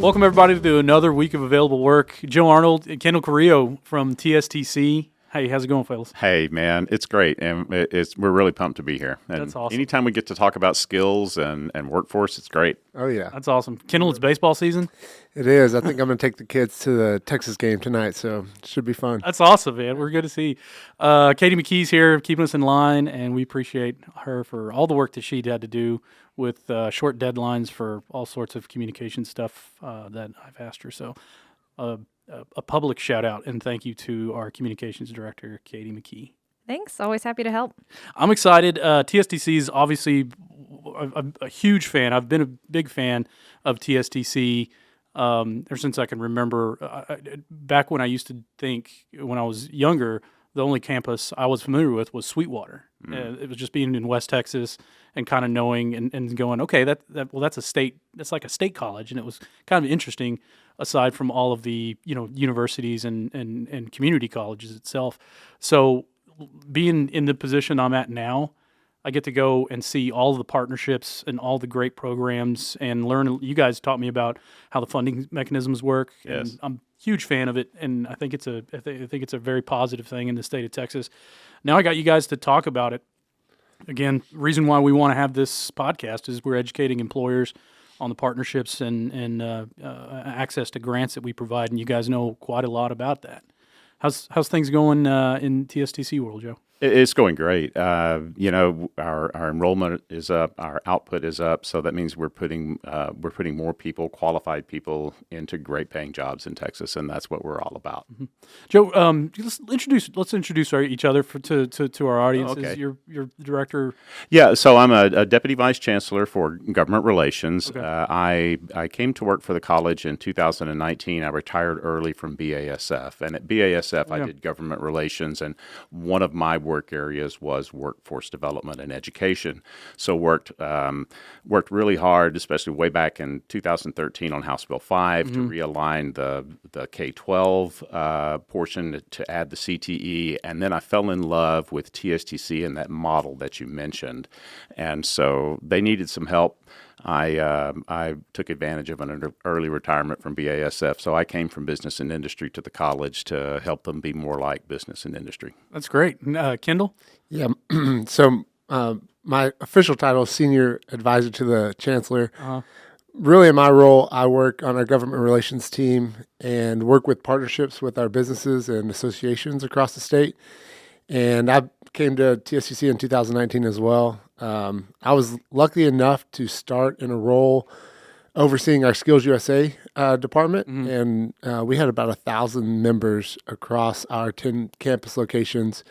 Welcome, everybody, to another week of Available Work. Joe Arnold and Kendal Carrillo from TSTC. Hey, how's it going, fellas? Hey, man, it's great, and we're really pumped to be here. And That's awesome. Anytime we get to talk about skills and workforce, it's great. Oh, yeah. That's awesome. Kendal, it's baseball season? It is. I think I'm going to take the kids to the Texas game tonight, so it should be fun. That's awesome, man. We're good to see. Katie McKee's here keeping us in line, and we appreciate her for all the work that she had to do with short deadlines for all sorts of communication stuff that I've asked her. So a public shout out and thank you to our communications director, Katie McKee. Thanks. Always happy to help. I'm excited. TSTC is obviously a huge fan. I've been a big fan of TSTC ever since I can remember. Back when I used to think, when I was younger, the only campus I was familiar with was Sweetwater. It was just being in West Texas and kind of knowing and going, okay, that's a state. That's like a state college, and it was kind of interesting. Aside from all of the universities and community colleges itself, so being in the position I'm at now, I get to go and see all of the partnerships and all the great programs and learn. You guys taught me about how the funding mechanisms work. Yes. And I'm a huge fan of it, and I think it's a very positive thing in the state of Texas. Now I got you guys to talk about it. Again, reason why we want to have this podcast is we're educating employers on the partnerships and access to grants that we provide, and you guys know quite a lot about that. How's things going in TSTC world, Joe? It's going great. Our enrollment is up, our output is up, so that means we're putting more people, qualified people, into great paying jobs in Texas, and that's what we're all about. Mm-hmm. Joe, let's introduce each other to our audience. Okay. You're director. Yeah, so I'm a deputy vice chancellor for government relations. Okay. I came to work for the college in 2019. I retired early from BASF, and at BASF I did government relations, and one of my work areas was workforce development and education. So worked really hard, especially way back in 2013 on House Bill 5 to realign the K-12 portion to add the CTE, and then I fell in love with TSTC and that model that you mentioned, and so they needed some help. I took advantage of an early retirement from BASF, so I came from business and industry to the college to help them be more like business and industry. That's great. Kendal? Yeah. So my official title is Senior Advisor to the Chancellor. Really, in my role, I work on our government relations team and work with partnerships with our businesses and associations across the state. And I came to TSTC in 2019 as well. I was lucky enough to start in a role overseeing our Skills USA department, and we had about 1,000 members across our 10 campus locations.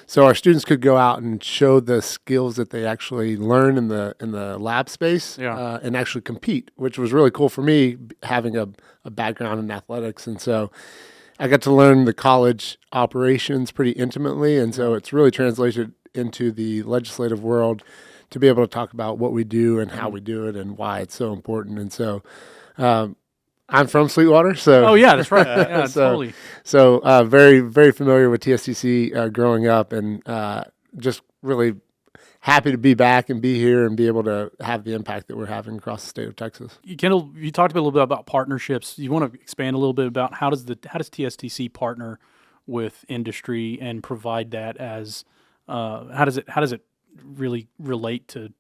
So our students could go out and show the skills that they actually learn in the lab space and actually compete, which was really cool for me, having a background in athletics. And so I got to learn the college operations pretty intimately, and so it's really translated into the legislative world to be able to talk about what we do and how we do it and why it's so important. And so I'm from Sweetwater, so Oh yeah, that's right. Yeah, totally. So very, very familiar with TSTC growing up, and just really happy to be back and be here and be able to have the impact that we're having across the state of Texas. Kendal, you talked a little bit about partnerships. You want to expand a little bit about how does TSTC partner with industry and provide that as how does it really relate to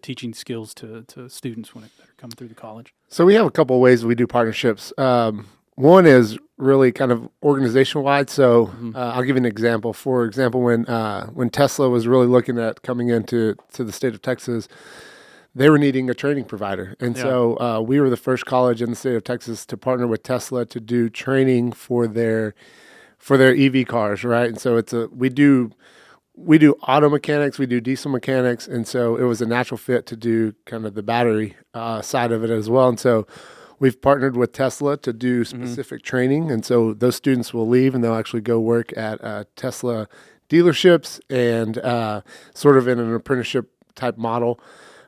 teaching skills to students when they're coming through the college? So we have a couple of ways we do partnerships. One is really kind of organizational wide. So I'll give you an example. For example, when Tesla was really looking at coming into the state of Texas, they were needing a training provider. And so we were the first college in the state of Texas to partner with Tesla to do training for their EV cars, right? And so we do auto mechanics, we do diesel mechanics, and so it was a natural fit to do kind of the battery side of it as well. And so we've partnered with Tesla to do specific training, and so those students will leave and they'll actually go work at Tesla dealerships and sort of in an apprenticeship type model.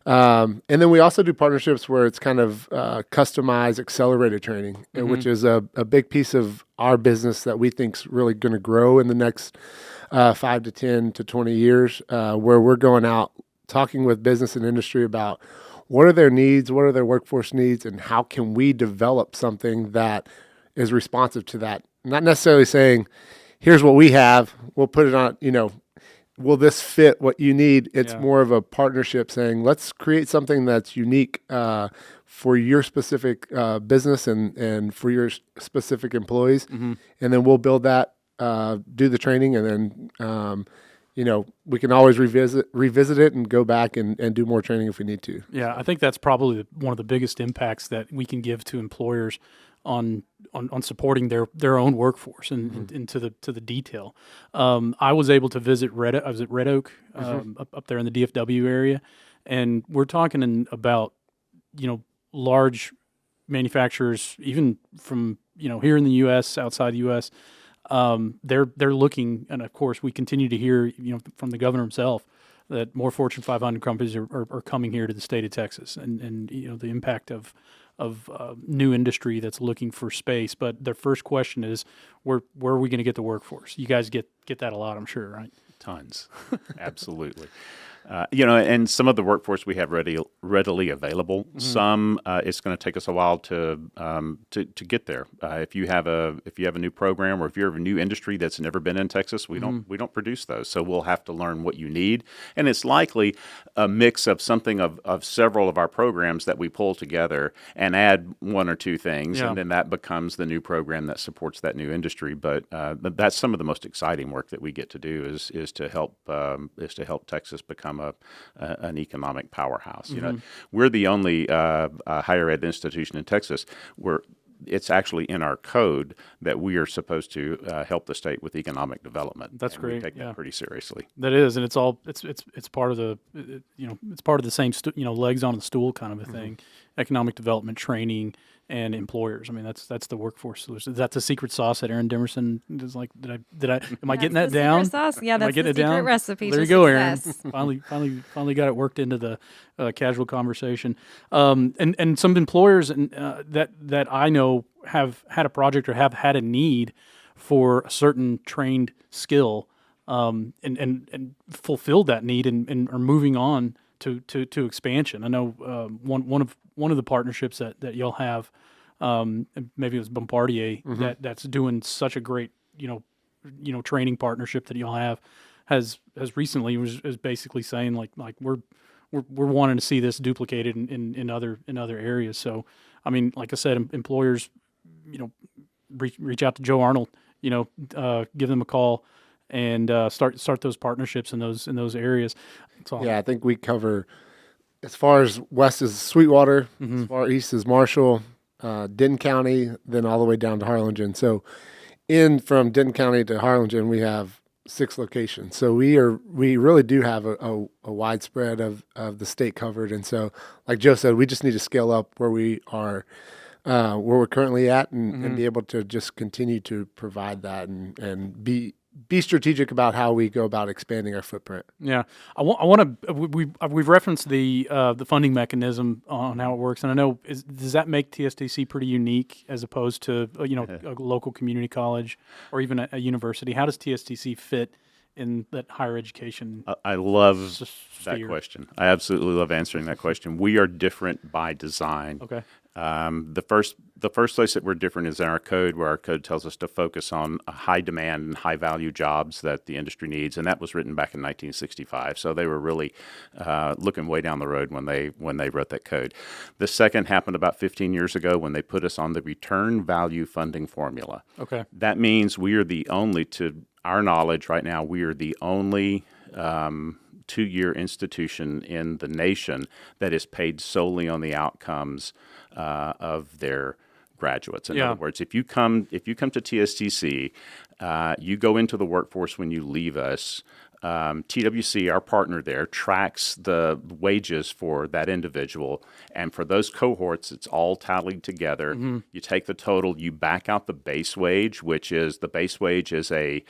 And then we also do partnerships where it's kind of customized accelerated training, which is a big piece of our business that we think is really going to grow in the next 5 to 10 to 20 years, where we're going out talking with business and industry about what are their needs, what are their workforce needs, and how can we develop something that is responsive to that? Not necessarily saying, here's what we have, we'll put it on, will this fit what you need? It's more of a partnership saying, let's create something that's unique for your specific business and for your specific employees. And then we'll build that, do the training, and then, we can always revisit it and go back and do more training if we need to. Yeah, I think that's probably one of the biggest impacts that we can give to employers on supporting their own workforce and to the detail. I was able to visit I was at Red Oak up there in the DFW area, and we're talking about large manufacturers, even from here in the U.S., outside the U.S. They're looking, and of course we continue to hear from the governor himself that more Fortune 500 companies are coming here to the state of Texas, and the impact of new industry that's looking for space. But their first question is, where are we going to get the workforce? You guys get that a lot, I'm sure, right? Tons, absolutely. And some of the workforce we have readily available. Some it's going to take us a while to get there. If you have a new program, or if you have a new industry that's never been in Texas, we don't produce those. So we'll have to learn what you need, and it's likely a mix of something of several of our programs that we pull together and add one or two things, and then that becomes the new program that supports that new industry. But that's some of the most exciting work that we get to do is to help Texas become an economic powerhouse. We're the only higher ed institution in Texas where it's actually in our code that we are supposed to help the state with economic development. That's great. We take that pretty seriously. That is, and it's part of the it's part of the same legs on the stool kind of a thing. Economic development, training, and employers. I mean, that's the workforce solution. Is that the secret sauce that Aaron Demerson is like? Am I getting that down? Sauce? Yeah, that's the secret down? recipe. There you go, Aaron. finally got it worked into the casual conversation. And some employers that I know have had a project or have had a need for a certain trained skill, and fulfilled that need and are moving on to expansion. I know one of the partnerships that y'all have, maybe it was Bombardier, that's doing such a great training partnership that y'all have, has recently is basically saying like we're wanting to see this duplicated in other areas. So I mean, like I said, employers reach out to Joe Arnold, give them a call and start those partnerships in those areas. Yeah, I think we cover, as far as west is Sweetwater, as far east is Marshall, Denton County, then all the way down to Harlingen. So from Denton County to Harlingen, we have 6 locations. So we really do have a wide spread of the state covered. And so, like Joe said, we just need to scale up where we are, where we're currently at, and be able to just continue to provide that and be strategic about how we go about expanding our footprint. Yeah, I want to. We've referenced the funding mechanism on how it works, and I know does that make TSTC pretty unique as opposed to a local community college or even a university? How does TSTC fit in that higher education? I love that question. I absolutely love answering that question. We are different by design. Okay. The first place that we're different is in our code, where our code tells us to focus on high demand and high value jobs that the industry needs, and that was written back in 1965. So they were really looking way down the road when they wrote that code. The second happened about 15 years ago when they put us on the return value funding formula. Okay. That means we are the only, to our knowledge right now, we are the only 2-year institution in the nation that is paid solely on the outcomes of their graduates. In other words, if you come to TSTC, you go into the workforce when you leave us. TWC, our partner there, tracks the wages for that individual, and for those cohorts, it's all tallied together. You take the total, you back out the base wage, which is a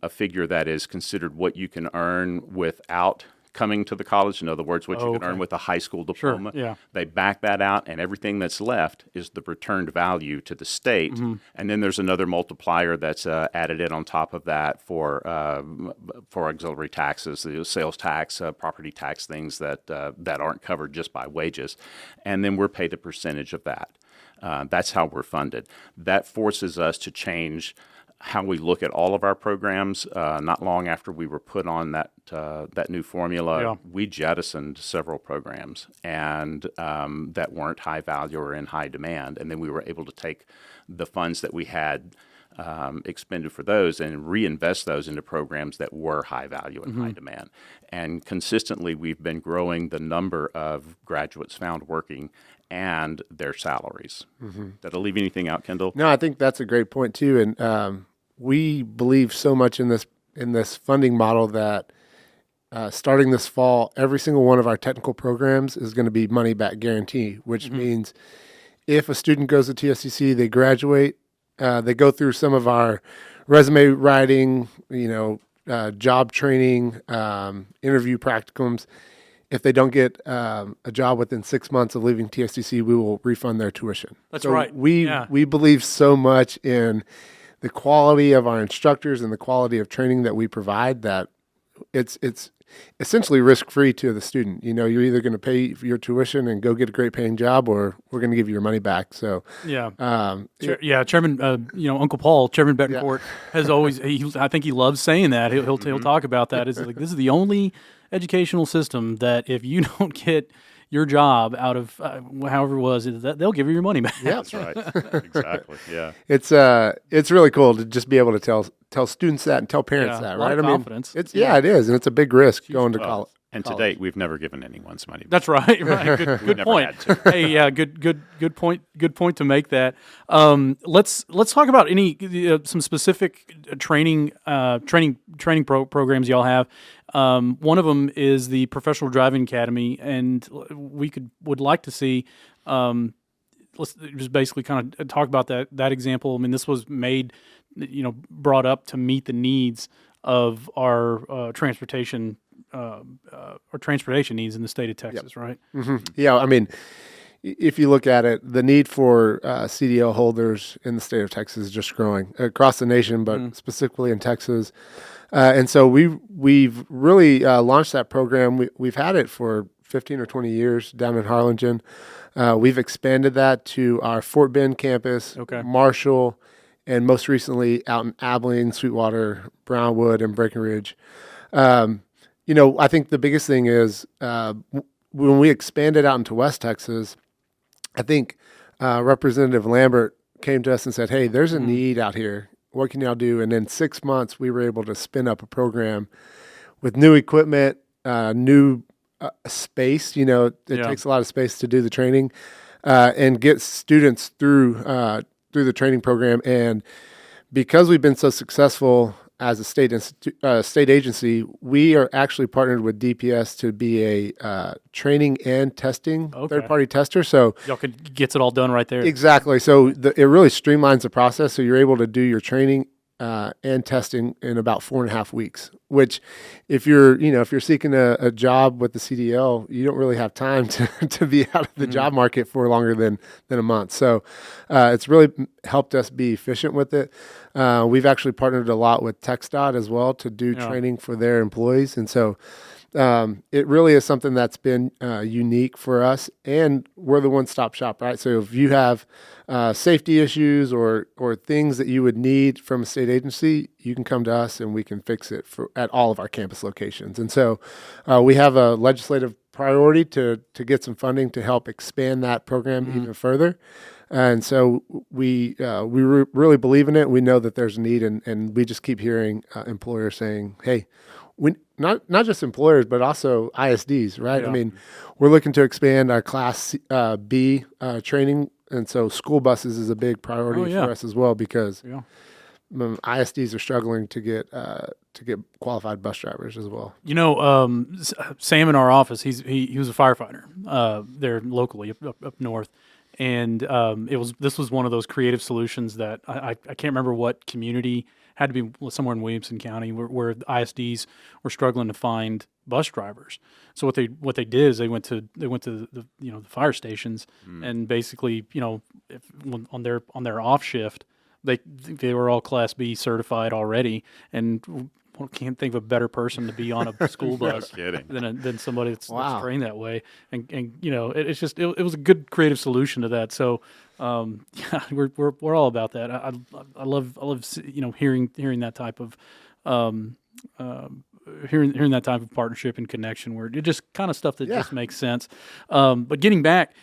figure that is considered what you can earn without coming to the college. In other words, what you can okay. earn with a high school diploma. yeah. They back that out, and everything that's left is the returned value to the state. And then there's another multiplier that's added in on top of that for auxiliary taxes, the sales tax, property tax, things that aren't covered just by wages. And then we're paid a percentage of that. That's how we're funded. That forces us to change how we look at all of our programs. Not long after we were put on that new formula, we jettisoned several programs and that weren't high value or in high demand. And then we were able to take the funds that we had expended for those and reinvest those into programs that were high value and high demand. And consistently, we've been growing the number of graduates found working and their salaries. Did I leave anything out, Kendall? No, I think that's a great point too, and we believe so much in this funding model that starting this fall, every single one of our technical programs is going to be money back guarantee, which means if a student goes to TSCC, they graduate, they go through some of our resume writing, job training, interview practicums. If they don't get a job within 6 months of leaving TSCC, we will refund their tuition. That's so right. We believe so much in the quality of our instructors and the quality of training that we provide that it's essentially risk-free to the student. You're either going to pay for your tuition and go get a great paying job, or we're going to give you your money back. So Chairman, Uncle Paul, Chairman Betancourt has always. I think he loves saying that. He'll talk about that. It's like, this is the only educational system that if you don't get your job out of however it was, they'll give you your money back. Yeah, That's right. Exactly. Yeah. It's really cool to just be able to tell students that and tell parents that, a lot right? of confidence. It is, and it's a big risk going to college. And to date, we've never given anyone's money back. That's right. Right. Good never point. had to. Hey, yeah, good point. Good point to make that. Let's talk about some specific training programs y'all have. One of them is the Professional Driving Academy, and would like to see. Let's just basically kind of talk about that example. I mean, this was brought up to meet the needs of our transportation needs in the state of Texas, right? Mm-hmm. Yeah, I mean, if you look at it, the need for CDL holders in the state of Texas is just growing across the nation, but specifically in Texas. And so we've really launched that program. We've had it for 15 or 20 years down in Harlingen. We've expanded that to our Fort Bend campus, Marshall, and most recently out in Abilene, Sweetwater, Brownwood, and Breckenridge. I think the biggest thing is when we expanded out into West Texas, I think Representative Lambert came to us and said, hey, there's a need out here. What can y'all do? And in 6 months, we were able to spin up a program with new equipment, new space. It takes a lot of space to do the training and get students through the training program. And because we've been so successful as a state agency, we are actually partnered with DPS to be a training and testing third-party tester. So y'all gets it all done right there. Exactly. So it really streamlines the process. So you're able to do your training and testing in about 4.5 weeks. Which, if you're seeking a job with the CDL, you don't really have time to be out of the job market for longer than a month. So it's really helped us be efficient with it. We've actually partnered a lot with TxDOT as well to do training for their employees. And so it really is something that's been unique for us, and we're the one-stop shop, right? So if you have safety issues or things that you would need from a state agency, you can come to us and we can fix it at all of our campus locations. And so we have a legislative priority to get some funding to help expand that program even further. And so we really believe in it. We know that there's a need, and we just keep hearing employers saying, hey, we not just employers, but also ISDs, right? Yeah. I mean, we're looking to expand our Class B training, and so school buses is a big priority for us as well, because ISDs are struggling to get qualified bus drivers as well. Sam in our office, he was a firefighter there locally up north. And this was one of those creative solutions that I can't remember what community had to be somewhere in Williamson County where the ISDs were struggling to find bus drivers. So what they did is they went to the the fire stations and basically on their off shift they were all Class B certified already, and can't think of a better person to be on a school bus than somebody that's trained that way. And it was a good creative solution to that. So we're all about that. I love hearing that type of hearing that type of partnership and connection where it just kind of stuff that just makes sense. But getting back,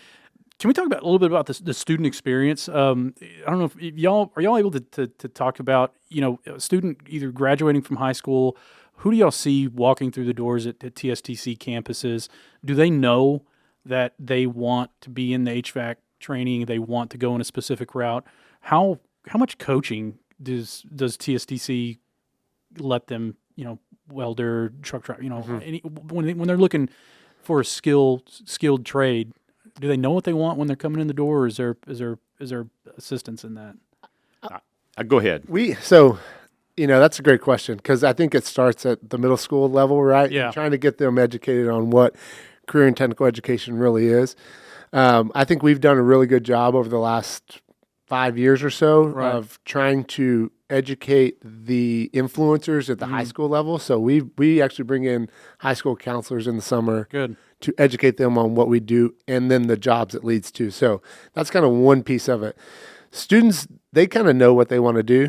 can we talk about a little bit about the student experience? I don't know if y'all able to talk about a student either graduating from high school. Who do y'all see walking through the doors at TSTC campuses? Do they know that they want to be in the HVAC training? They want to go in a specific route. How much coaching does TSTC let them? Welder, truck driver. When they're looking for a skilled trade. Do they know what they want when they're coming in the door, or is there assistance in that? Go ahead. That's a great question because I think it starts at the middle school level, right? Yeah. You're trying to get them educated on what career and technical education really is. I think we've done a really good job over the last 5 years or so of trying to educate the influencers at the high school level. So we actually bring in high school counselors in the summer. Good. To educate them on what we do and then the jobs it leads to. So that's kind of one piece of it. Students, they kind of know what they want to do.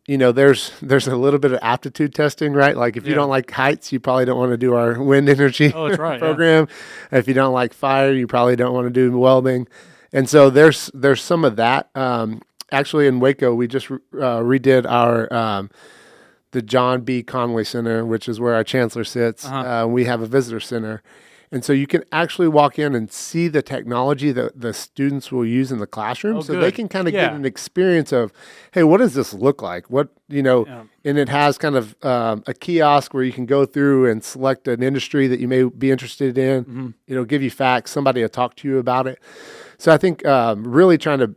There's a little bit of aptitude testing, right? Like if you don't like heights, you probably don't want to do our wind energy program. Yeah. If you don't like fire, you probably don't want to do welding. And so there's some of that. Actually, in Waco, we just redid our the John B. Conway Center, which is where our chancellor sits. We have a visitor center. And so you can actually walk in and see the technology that the students will use in the classroom. So they can kind of get an experience of, hey, what does this look like? And it has kind of a kiosk where you can go through and select an industry that you may be interested in. It'll give you facts. Somebody will talk to you about it. So I think really trying to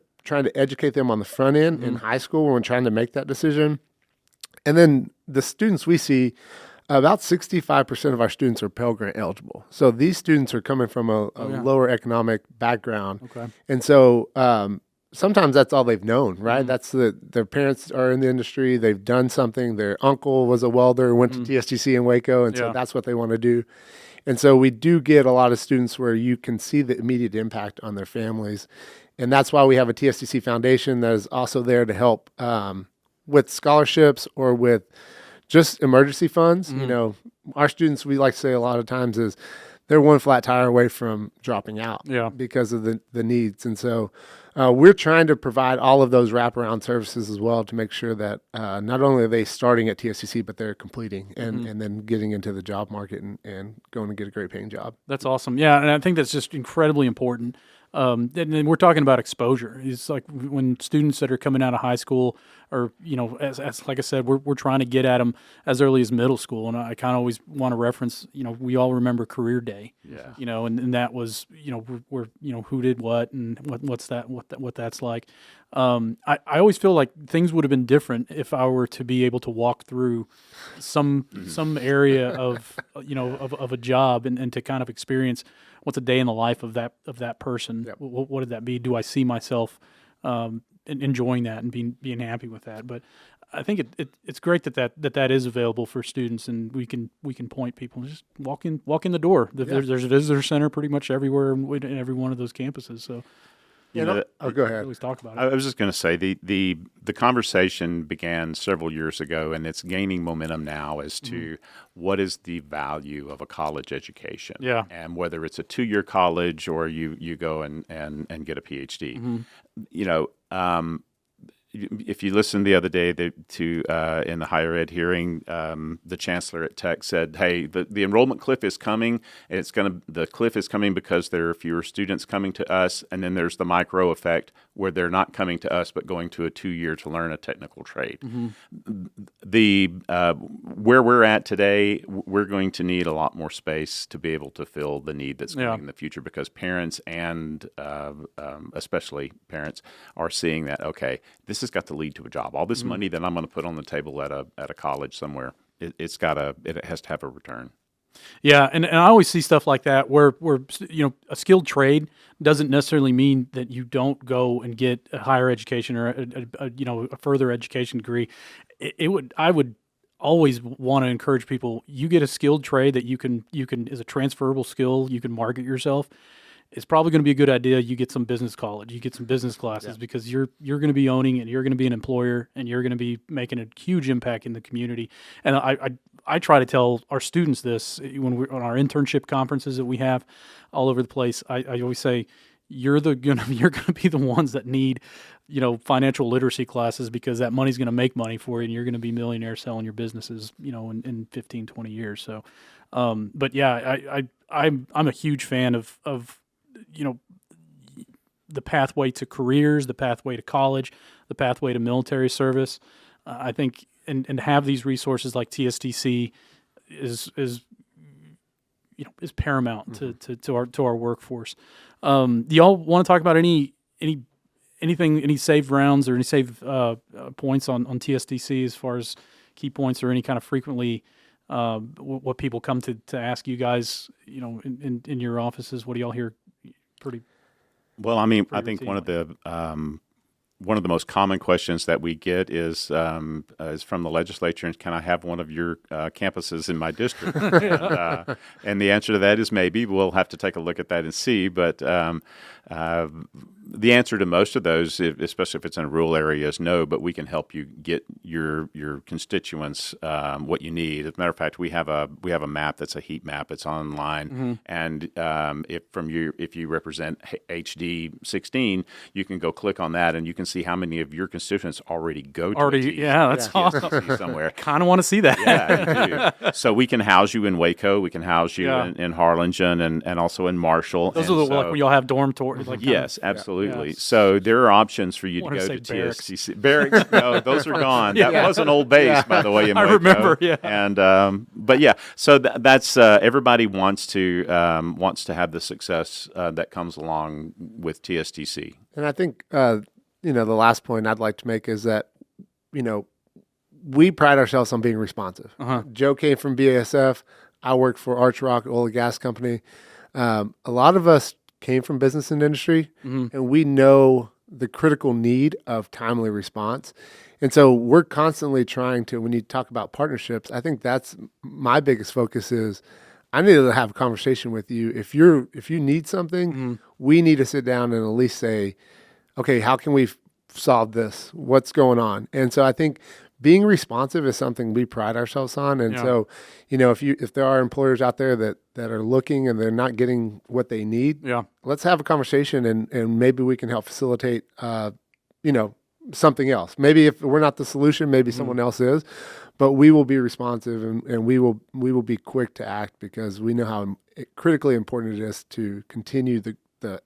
educate them on the front end in high school when we're trying to make that decision. And then the students we see, about 65% of our students are Pell Grant eligible. So these students are coming from a lower economic background. Okay. And so sometimes that's all they've known, right? That's their parents are in the industry. They've done something. Their uncle was a welder, went to TSTC in Waco, and so that's what they want to do. And so we do get a lot of students where you can see the immediate impact on their families. And that's why we have a TSTC Foundation that is also there to help with scholarships or with just emergency funds. Our students, we like to say a lot of times is they're one flat tire away from dropping out because of the needs. And so we're trying to provide all of those wraparound services as well to make sure that not only are they starting at TSCC, but they're completing and then getting into the job market and going to get a great paying job. That's awesome. Yeah, and I think that's just incredibly important. And then we're talking about exposure. It's like when students that are coming out of high school or, as like I said, we're trying to get at them as early as middle school. And I kind of always want to reference, we all remember Career Day, and that was, we're who did what and what that's like. I always feel like things would have been different if I were to be able to walk through some area of a job and to kind of experience what's a day in the life of that person. Yep. What did that be? Do I see myself enjoying that and being happy with that? But I think it's great that is available for students, and we can point people just walk in the door. There's a visitor center pretty much everywhere in every one of those campuses. So. Go ahead. Always talk about it. I was just going to say the conversation began several years ago, and it's gaining momentum now as to what is the value of a college education, and whether it's a 2-year college or you go and get a PhD. If you listened the other day to in the higher ed hearing, the chancellor at Tech said, "Hey, the enrollment cliff is coming. And the cliff is coming because there are fewer students coming to us, and then there's the micro effect where they're not coming to us but going to a 2-year to learn a technical trade." Where we're at today, we're going to need a lot more space to be able to fill the need that's coming in the future, because parents and especially parents are seeing that, okay, this has got to lead to a job. All this money that I'm going to put on the table at a college somewhere, it has to have a return. Yeah, and I always see stuff like that where a skilled trade doesn't necessarily mean that you don't go and get a higher education or a further education degree. I would always want to encourage people. You get a skilled trade that you can is a transferable skill. You can market yourself. It's probably going to be a good idea. You get some business college, you get some business classes because you're going to be owning it. You're going to be an employer, and you're going to be making a huge impact in the community. And I try to tell our students this when we're on our internship conferences that we have all over the place. I always say you're going to be the ones that need financial literacy classes, because that money's going to make money for you, and you're going to be millionaires selling your businesses in 15, 20 years. So, but yeah, I'm a huge fan of the pathway to careers, the pathway to college, the pathway to military service. I think and have these resources like TSTC is paramount to our workforce. Do y'all want to talk about anything, any saved rounds or any saved points on TSTC as far as key points, or any kind of frequently what people come to ask you guys, in your offices? What do y'all hear pretty? Well, I mean, I think one of the most common questions that we get is from the legislature, and can I have one of your campuses in my district? And the answer to that is maybe. We'll have to take a look at that and see. But the answer to most of those, especially if it's in a rural area, is no, but we can help you get your constituents what you need. As a matter of fact, we have a map that's a heat map. It's online, and if you represent HD 16, you can go click on that, and you can see how many of your constituents already go to that's awesome. Somewhere. Kind of want to see that. Yeah, I do. So we can house you in Waco. We can house you in Harlingen and also in Marshall. Those are like where you'll have dormitories. Like yes, absolutely. Yeah. So there are options for you to go to TSTC. Barracks. No, those are gone. That was an old base, by the way, in Waco. I remember. Yeah. And but yeah, so that's everybody wants to have the success that comes along with TSTC. And I think the last point I'd like to make is that we pride ourselves on being responsive. Joe came from BASF. I work for Arch Rock Oil and Gas Company. A lot of us came from business and industry, and we know the critical need of timely response. And so we're constantly trying to, when you talk about partnerships, I think that's my biggest focus is I need to have a conversation with you. If you need something, we need to sit down and at least say, okay, how can we solve this? What's going on? And so I think being responsive is something we pride ourselves on. And so, if there are employers out there that are looking and they're not getting what they need, let's have a conversation and maybe we can help facilitate, something else. Maybe if we're not the solution, maybe someone else is, but we will be responsive and we will be quick to act, because we know how critically important it is to continue the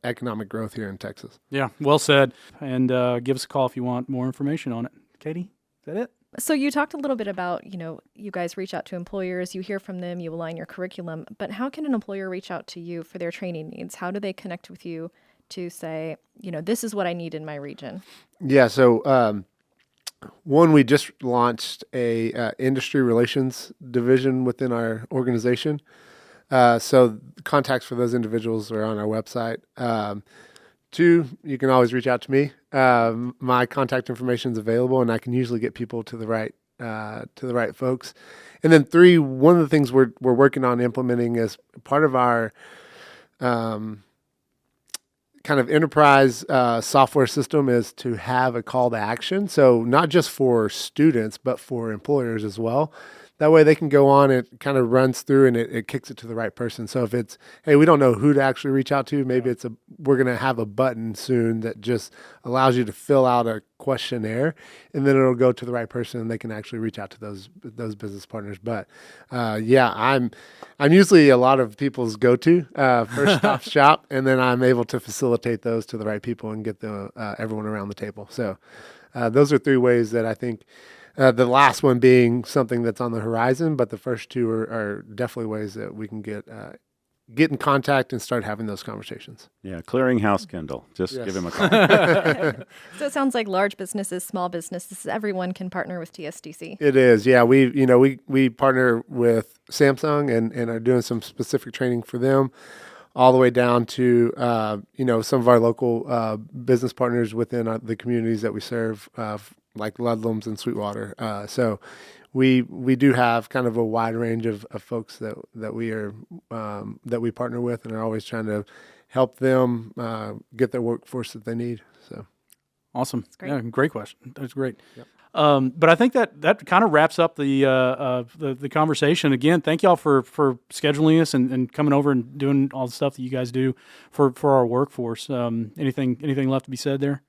economic growth here in Texas. Yeah, well said. And give us a call if you want more information on it. Katie, is that it? So you talked a little bit about, you guys reach out to employers, you hear from them, you align your curriculum, but how can an employer reach out to you for their training needs? How do they connect with you to say, this is what I need in my region? Yeah, so one, we just launched a industry relations division within our organization. So contacts for those individuals are on our website. Two, you can always reach out to me. My contact information is available, and I can usually get people to the right folks. And then three, one of the things we're working on implementing as part of our kind of enterprise software system is to have a call to action. So not just for students, but for employers as well. That way they can go on, it kind of runs through and it kicks it to the right person. So if it's, hey, we don't know who to actually reach out to, maybe we're going to have a button soon that just allows you to fill out a questionnaire, and then it'll go to the right person and they can actually reach out to those business partners. But I'm usually a lot of people's go-to first stop shop, and then I'm able to facilitate those to the right people and get everyone around the table. So those are three ways that I think. The last one being something that's on the horizon, but the first two are definitely ways that we can get in contact and start having those conversations. Yeah, Clearinghouse Kendall. Just Yes. give him a call. So it sounds like large businesses, small businesses, everyone can partner with TSDC. It is, yeah. We partner with Samsung and are doing some specific training for them, all the way down to some of our local business partners within the communities that we serve, like Ludlum's and Sweetwater. So we do have kind of a wide range of folks that we partner with, and are always trying to help them get their workforce that they need. So Awesome. great. Yeah, great question. That's great. Yep. But I think that kind of wraps up the conversation. Again, thank y'all for scheduling us and coming over and doing all the stuff that you guys do for our workforce. Anything left to be said there?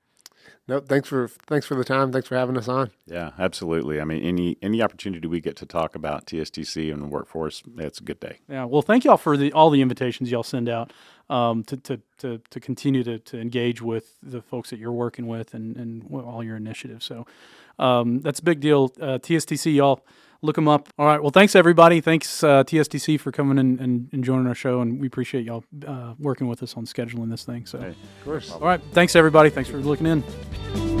no, thanks for the time. Thanks for having us on. Yeah, absolutely. I mean, any opportunity we get to talk about TSTC and the workforce, it's a good day. Yeah. Well, thank y'all for all the invitations y'all send out to continue to engage with the folks that you're working with and all your initiatives. So that's a big deal. TSTC, y'all look them up. All right. Well, thanks everybody. Thanks TSTC for coming and joining our show, and we appreciate y'all working with us on scheduling this thing. So, Hey. Of course. all right. Thanks everybody. Thanks for looking in.